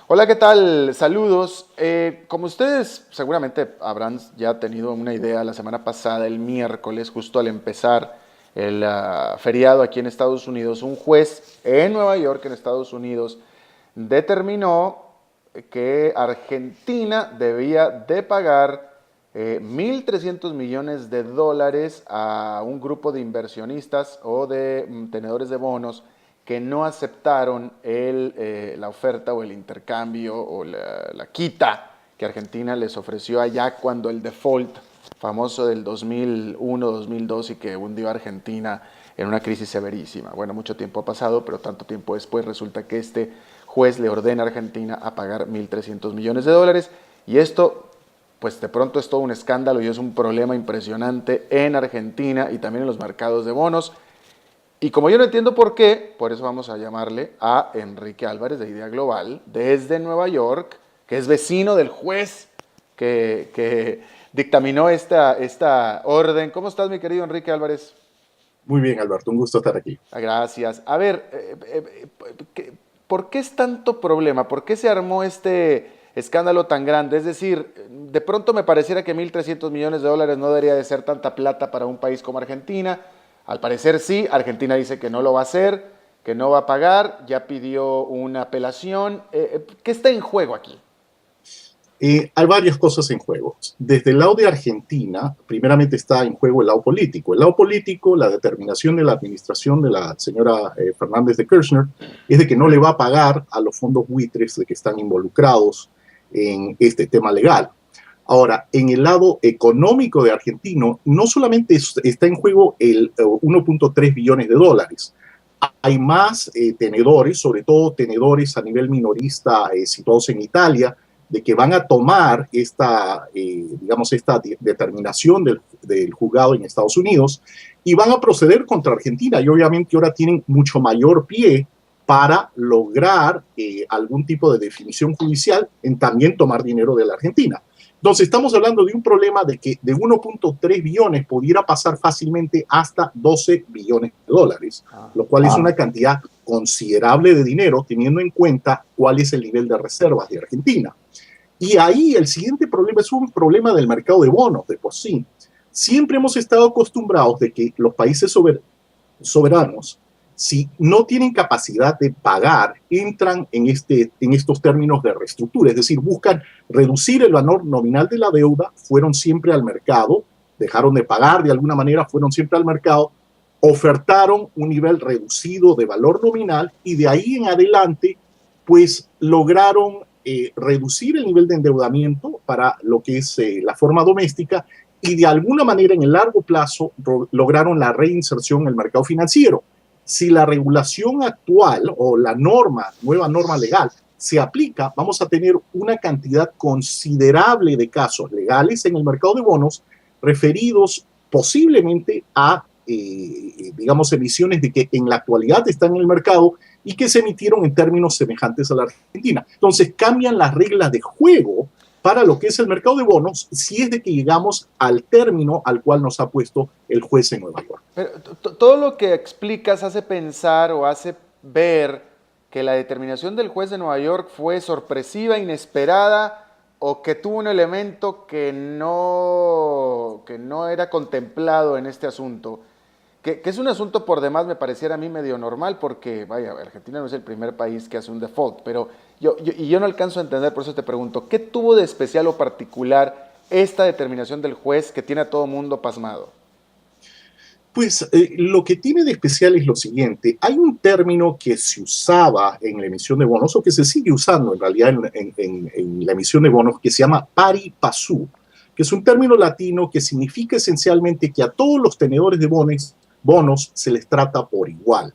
Hola, ¿qué tal? Saludos. Como ustedes seguramente habrán ya tenido una idea, la semana pasada, el miércoles, justo al empezar el feriado aquí en Estados Unidos, un juez en Nueva York, en Estados Unidos, determinó que Argentina debía de pagar 1.300 millones de dólares a un grupo de inversionistas o de tenedores de bonos que no aceptaron la oferta o el intercambio o la quita que Argentina les ofreció allá cuando el default famoso del 2001-2002 y que hundió a Argentina en una crisis severísima. Bueno, mucho tiempo ha pasado, pero tanto tiempo después resulta que este juez le ordena a Argentina a pagar 1.300 millones de dólares y esto pues de pronto es todo un escándalo y es un problema impresionante en Argentina y también en los mercados de bonos. Y como yo no entiendo por qué, por eso vamos a llamarle a Enrique Álvarez de Idea Global, desde Nueva York, que es vecino del juez que dictaminó esta orden. ¿Cómo estás, mi querido Enrique Álvarez? Muy bien, Alberto, un gusto estar aquí. Gracias. A ver, ¿por qué es tanto problema? ¿Por qué se armó este escándalo tan grande? Es decir, de pronto me pareciera que 1.300 millones de dólares no debería de ser tanta plata para un país como Argentina. Al parecer sí, Argentina dice que no lo va a hacer, que no va a pagar, ya pidió una apelación. ¿Qué está en juego aquí? Hay varias cosas en juego. Desde el lado de Argentina, primeramente está en juego el lado político. El lado político, la determinación de la administración de la señora Fernández de Kirchner es de que no le va a pagar a los fondos buitres de que están involucrados en este tema legal. Ahora, en el lado económico de Argentino, no solamente está en juego el 1.3 billones de dólares, hay más tenedores, sobre todo tenedores a nivel minorista situados en Italia, de que van a tomar digamos, esta determinación del juzgado en Estados Unidos y van a proceder contra Argentina. Y obviamente ahora tienen mucho mayor pie para lograr algún tipo de definición judicial en también tomar dinero de la Argentina. Entonces, estamos hablando de un problema de que de 1.3 billones pudiera pasar fácilmente hasta 12 billones de dólares, lo cual es una cantidad considerable de dinero teniendo en cuenta cuál es el nivel de reservas de Argentina. Y ahí el siguiente problema es un problema del mercado de bonos de por sí. Siempre hemos estado acostumbrados de que los países soberanos, si no tienen capacidad de pagar, entran en estos términos de reestructura, es decir, buscan reducir el valor nominal de la deuda, fueron siempre al mercado, dejaron de pagar de alguna manera, fueron siempre al mercado, ofertaron un nivel reducido de valor nominal y de ahí en adelante, pues lograron reducir el nivel de endeudamiento para lo que es la forma doméstica y de alguna manera en el largo plazo lograron la reinserción en el mercado financiero. Si la regulación actual o la nueva norma legal se aplica, vamos a tener una cantidad considerable de casos legales en el mercado de bonos referidos posiblemente a, digamos, emisiones de que en la actualidad están en el mercado y que se emitieron en términos semejantes a la Argentina. Entonces cambian las reglas de juego para lo que es el mercado de bonos si es de que llegamos al término al cual nos ha puesto el juez en Nueva York. Pero todo lo que explicas hace pensar o hace ver que la determinación del juez de Nueva York fue sorpresiva, inesperada o que tuvo un elemento que no era contemplado en este asunto. Que es un asunto por demás me pareciera a mí medio normal porque, vaya, Argentina no es el primer país que hace un default, pero yo no alcanzo a entender, por eso te pregunto, ¿qué tuvo de especial o particular esta determinación del juez que tiene a todo mundo pasmado? Pues lo que tiene de especial es lo siguiente, hay un término que se usaba en la emisión de bonos o que se sigue usando en realidad en la emisión de bonos que se llama pari passu, que es un término latino que significa esencialmente que a todos los tenedores de bonos se les trata por igual.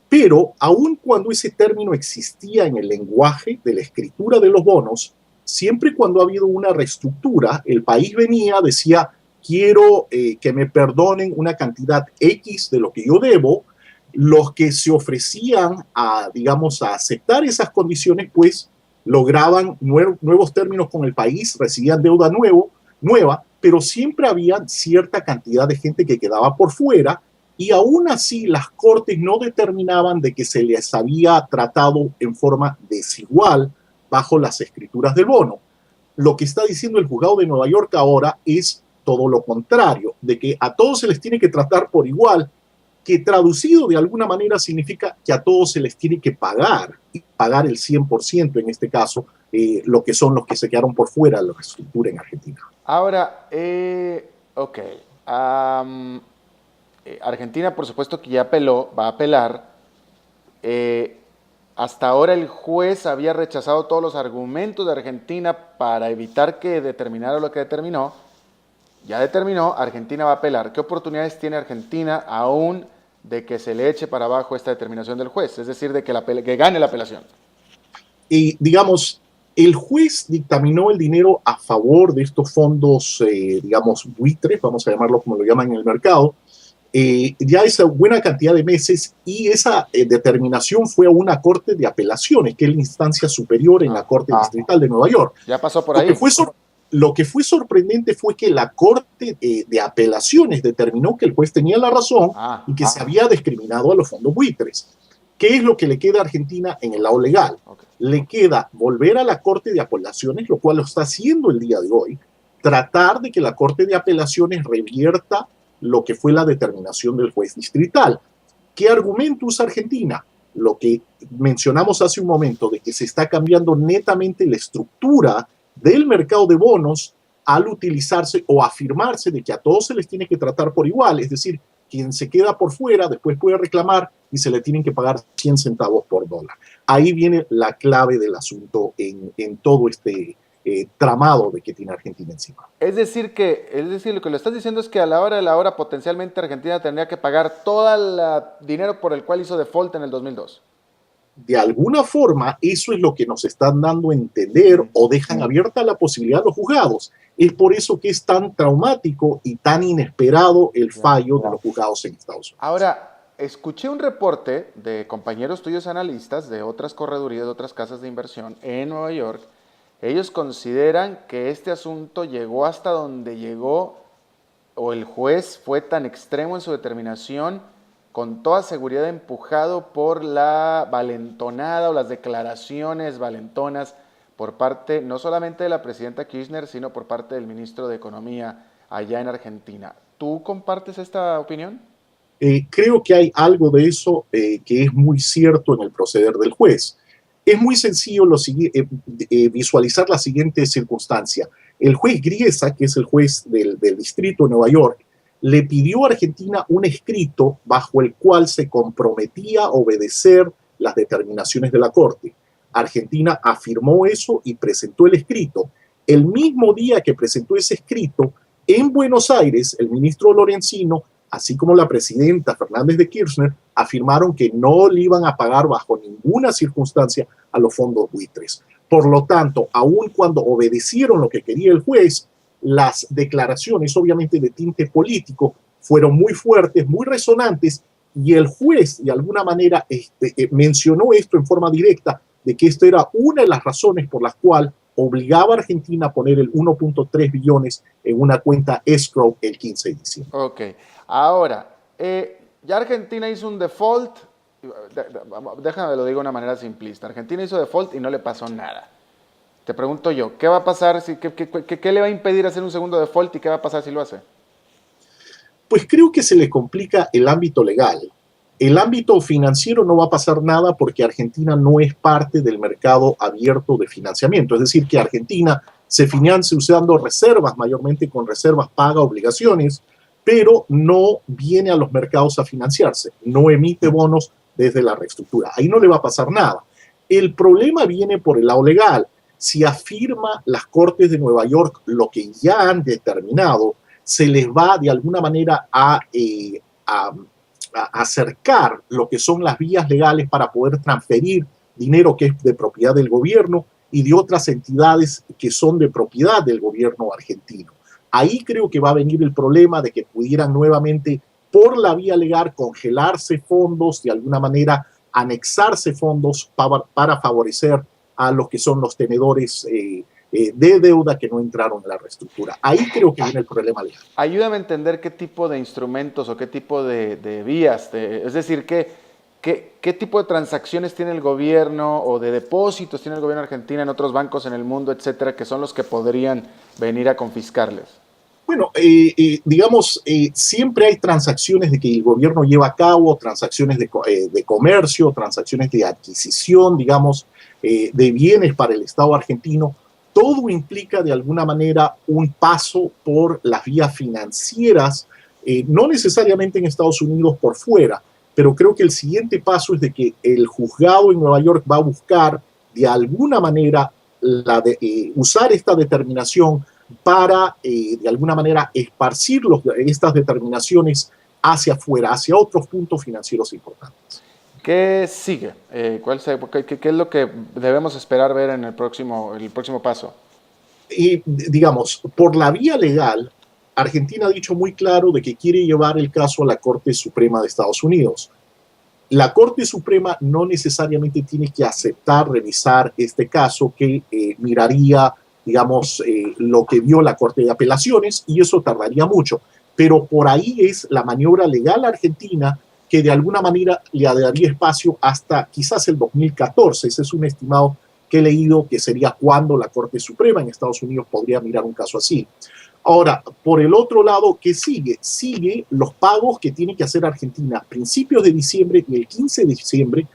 Pero aun cuando ese término existía en el lenguaje de la escritura de los bonos, siempre cuando ha habido una reestructura, el país venía, decía, quiero que me perdonen una cantidad X de lo que yo debo. Los que se ofrecían a, digamos, a aceptar esas condiciones, pues lograban nuevos términos con el país, recibían deuda nueva, pero siempre había cierta cantidad de gente que quedaba por fuera y aún así las cortes no determinaban de que se les había tratado en forma desigual bajo las escrituras del bono. Lo que está diciendo el juzgado de Nueva York ahora es todo lo contrario, de que a todos se les tiene que tratar por igual, que traducido de alguna manera significa que a todos se les tiene que pagar, y pagar el 100% en este caso, lo que son los que se quedaron por fuera de la reestructura en Argentina. Ahora, ok. Argentina, por supuesto que ya apeló, va a apelar. Hasta ahora el juez había rechazado todos los argumentos de Argentina para evitar que determinara lo que determinó. Ya determinó, Argentina va a apelar. ¿Qué oportunidades tiene Argentina aún de que se le eche para abajo esta determinación del juez? Es decir, de que gane la apelación. Y digamos, el juez dictaminó el dinero a favor de estos fondos, digamos, buitres, vamos a llamarlo como lo llaman en el mercado, ya esa buena cantidad de meses, y esa determinación fue a una corte de apelaciones, que es la instancia superior en la Corte Distrital de Nueva York. Ya pasó por ahí. Lo que fue sorprendente fue que la Corte de Apelaciones determinó que el juez tenía la razón y que se había discriminado a los fondos buitres. ¿Qué es lo que le queda a Argentina en el lado legal? Okay. Le queda volver a la Corte de Apelaciones, lo cual lo está haciendo el día de hoy, tratar de que la Corte de Apelaciones revierta lo que fue la determinación del juez distrital. ¿Qué argumento usa Argentina? Lo que mencionamos hace un momento, de que se está cambiando netamente la estructura del mercado de bonos al utilizarse o afirmarse de que a todos se les tiene que tratar por igual, es decir, quien se queda por fuera después puede reclamar y se le tienen que pagar 100 centavos por dólar. Ahí viene la clave del asunto en todo este tramado de que tiene Argentina encima. Es decir, lo que lo estás diciendo es que a la hora de la hora potencialmente Argentina tendría que pagar todo el dinero por el cual hizo default en el 2002. De alguna forma, eso es lo que nos están dando a entender o dejan abierta la posibilidad a los juzgados. Es por eso que es tan traumático y tan inesperado el fallo de los juzgados en Estados Unidos. Ahora, escuché un reporte de compañeros tuyos analistas de otras corredurías, de otras casas de inversión en Nueva York. Ellos consideran que este asunto llegó hasta donde llegó, o el juez fue tan extremo en su determinación, con toda seguridad empujado por la valentonada o las declaraciones valentonas por parte no solamente de la presidenta Kirchner, sino por parte del ministro de Economía allá en Argentina. ¿Tú compartes esta opinión? Creo que hay algo de eso que es muy cierto en el proceder del juez. Es muy sencillo visualizar la siguiente circunstancia. El juez Griesa, que es el juez del distrito de Nueva York, le pidió a Argentina un escrito bajo el cual se comprometía a obedecer las determinaciones de la Corte. Argentina afirmó eso y presentó el escrito. El mismo día que presentó ese escrito, en Buenos Aires, el ministro Lorenzino, así como la presidenta Fernández de Kirchner, afirmaron que no le iban a pagar bajo ninguna circunstancia a los fondos buitres. Por lo tanto, aun cuando obedecieron lo que quería el juez, las declaraciones, obviamente de tinte político, fueron muy fuertes, muy resonantes, y el juez, de alguna manera, mencionó esto en forma directa, de que esto era una de las razones por las cuales obligaba a Argentina a poner el 1.3 billones en una cuenta escrow el 15 de diciembre. Ok, ahora, ya Argentina hizo un default, déjame lo digo de una manera simplista, Argentina hizo default y no le pasó nada. Te pregunto yo, ¿qué va a pasar? ¿Qué le va a impedir hacer un segundo default y qué va a pasar si lo hace? Pues creo que se le complica el ámbito legal. El ámbito financiero no va a pasar nada porque Argentina no es parte del mercado abierto de financiamiento. Es decir, que Argentina se financia usando reservas, mayormente con reservas paga obligaciones, pero no viene a los mercados a financiarse, no emite bonos desde la reestructura. Ahí no le va a pasar nada. El problema viene por el lado legal. Si afirma las Cortes de Nueva York lo que ya han determinado, se les va de alguna manera a acercar lo que son las vías legales para poder transferir dinero que es de propiedad del gobierno y de otras entidades que son de propiedad del gobierno argentino. Ahí creo que va a venir el problema de que pudieran nuevamente, por la vía legal, congelarse fondos, de alguna manera anexarse fondos para favorecer a los que son los tenedores de deuda que no entraron en la reestructura. Ahí creo que viene el problema legal. Ayúdame a entender qué tipo de instrumentos o qué tipo de vías, es decir, ¿Qué tipo de transacciones tiene el gobierno o de depósitos tiene el gobierno de Argentina en otros bancos en el mundo, etcétera, que son los que podrían venir a confiscarles? Bueno, digamos, siempre hay transacciones de que el gobierno lleva a cabo, transacciones de comercio, transacciones de adquisición, digamos, de bienes para el Estado argentino. Todo implica de alguna manera un paso por las vías financieras, no necesariamente en Estados Unidos por fuera, pero creo que el siguiente paso es de que el juzgado en Nueva York va a buscar de alguna manera usar esta determinación para, de alguna manera, esparcir estas determinaciones hacia afuera, hacia otros puntos financieros importantes. ¿Qué sigue? ¿Qué es lo que debemos esperar ver en el próximo paso? Digamos, por la vía legal, Argentina ha dicho muy claro de que quiere llevar el caso a la Corte Suprema de Estados Unidos. La Corte Suprema no necesariamente tiene que aceptar, revisar este caso que miraría, digamos, lo que vio la Corte de Apelaciones, y eso tardaría mucho. Pero por ahí es la maniobra legal argentina que de alguna manera le daría espacio hasta quizás el 2014. Ese es un estimado que he leído, que sería cuando la Corte Suprema en Estados Unidos podría mirar un caso así. Ahora, por el otro lado, ¿qué sigue? Sigue los pagos que tiene que hacer Argentina a principios de diciembre y el 15 de diciembre.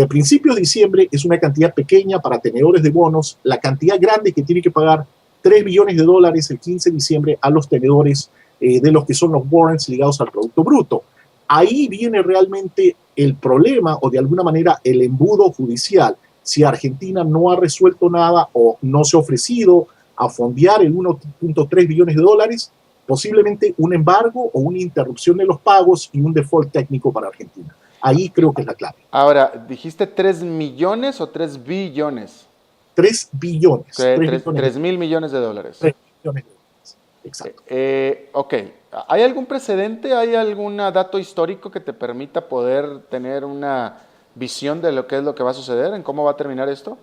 Principios de diciembre es una cantidad pequeña para tenedores de bonos. La cantidad grande que tiene que pagar, $3 billones el 15 de diciembre a los tenedores de los que son los warrants ligados al Producto Bruto. Ahí viene realmente el problema, o de alguna manera el embudo judicial. Si Argentina no ha resuelto nada o no se ha ofrecido a fondear el 1.3 billones, posiblemente un embargo o una interrupción de los pagos y un default técnico para Argentina. Ahí creo que es la clave. Ahora, ¿dijiste 3 millones o 3 billones? 3 billones. 3 mil millones de dólares. 3 billones de dólares. Exacto. Ok. ¿Hay algún precedente? ¿Hay algún dato histórico que te permita poder tener una visión de lo que es lo que va a suceder? ¿En cómo va a terminar esto?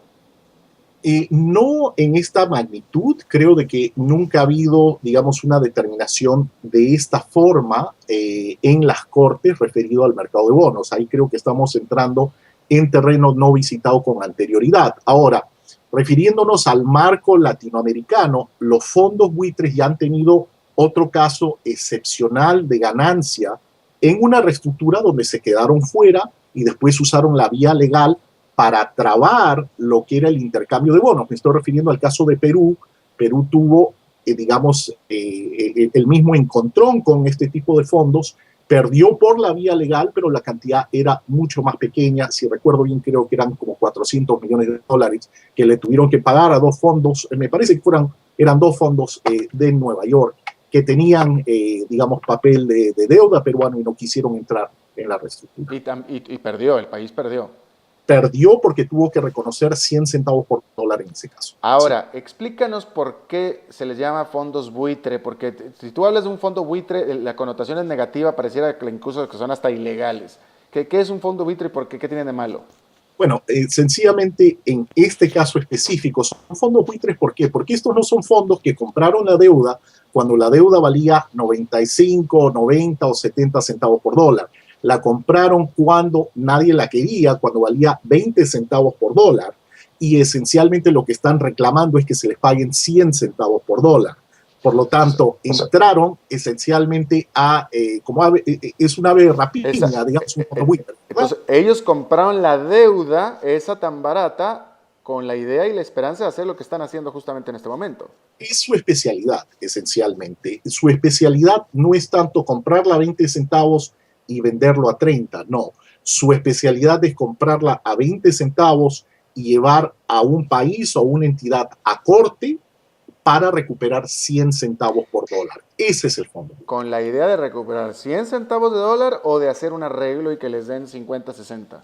No en esta magnitud, creo de que nunca ha habido, digamos, una determinación de esta forma en las cortes referido al mercado de bonos. Ahí creo que estamos entrando en terreno no visitado con anterioridad. Ahora, refiriéndonos al marco latinoamericano, los fondos buitres ya han tenido otro caso excepcional de ganancia en una reestructura donde se quedaron fuera y después usaron la vía legal para trabar lo que era el intercambio de bonos. Me estoy refiriendo al caso de Perú. Perú tuvo, digamos, el mismo encontrón con este tipo de fondos, perdió por la vía legal, pero la cantidad era mucho más pequeña. Si recuerdo bien, creo que eran como $400 millones que le tuvieron que pagar a dos fondos, me parece que eran dos fondos de Nueva York, que tenían, digamos, papel de deuda peruano y no quisieron entrar en la reestructura. Y perdió, el país perdió. Perdió porque tuvo que reconocer 100 centavos por dólar en ese caso. Ahora, explícanos por qué se les llama fondos buitre, porque si tú hablas de un fondo buitre, la connotación es negativa, pareciera que incluso que son hasta ilegales. ¿Qué es un fondo buitre y por qué tiene de malo? Bueno, sencillamente en este caso específico son fondos buitres. ¿Por qué? Porque estos no son fondos que compraron la deuda cuando la deuda valía 95, 90 o 70 centavos por dólar. La compraron cuando nadie la quería, cuando valía 20 centavos por dólar. Y esencialmente lo que están reclamando es que se les paguen 100 centavos por dólar. Por lo tanto, entraron esencialmente es una ave rapiña, digamos, un fondo buitre. Entonces, ellos compraron la deuda, esa tan barata, con la idea y la esperanza de hacer lo que están haciendo justamente en este momento. Es su especialidad, esencialmente. Su especialidad no es tanto comprarla a 20 centavos y venderlo a 30, no. Su especialidad es comprarla a 20 centavos y llevar a un país o a una entidad a corte para recuperar 100 centavos por dólar. Ese es el fondo. ¿Con la idea de recuperar 100 centavos de dólar o de hacer un arreglo y que les den 50, 60?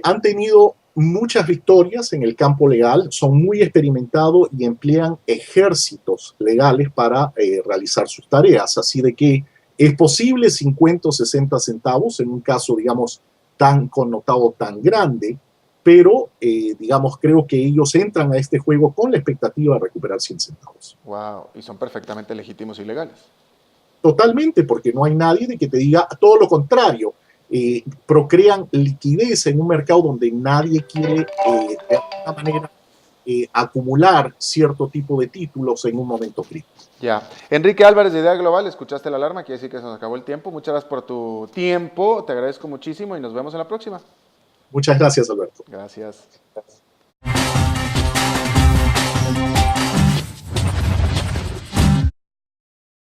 Han tenido muchas victorias en el campo legal, son muy experimentados y emplean ejércitos legales para realizar sus tareas. Así de que es posible 50 o 60 centavos en un caso, digamos, tan connotado, tan grande, pero, creo que ellos entran a este juego con la expectativa de recuperar 100 centavos. Wow, y son perfectamente legítimos y legales. Totalmente, porque no hay nadie de que te diga todo lo contrario. procrean liquidez en un mercado donde nadie quiere, de alguna manera, acumular cierto tipo de títulos en un momento crítico. Ya. Enrique Álvarez de Idea Global, escuchaste la alarma, quiere decir que se nos acabó el tiempo. Muchas gracias por tu tiempo, te agradezco muchísimo y nos vemos en la próxima. Muchas gracias, Alberto. Gracias.